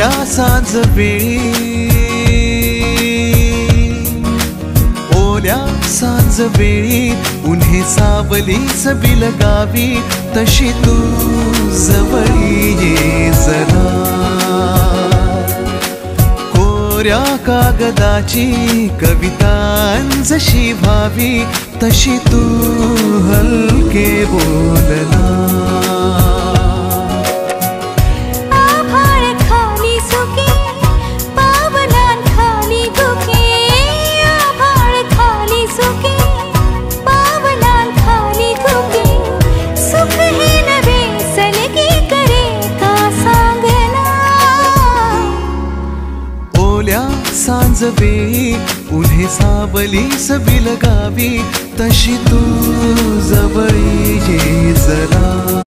कोऱ्या सांज वेळी, ओल्या सांज वेळी उन्हे सावलीच बिलगावी, तशी तू जवळी ये जरा. कोऱ्या कागदाची कविता जशी व्हावी, तशी तू हलके बोलना. सांज वेळी उन्हे सावलीच बिलगावी, तशी तू जवळी ये जरा.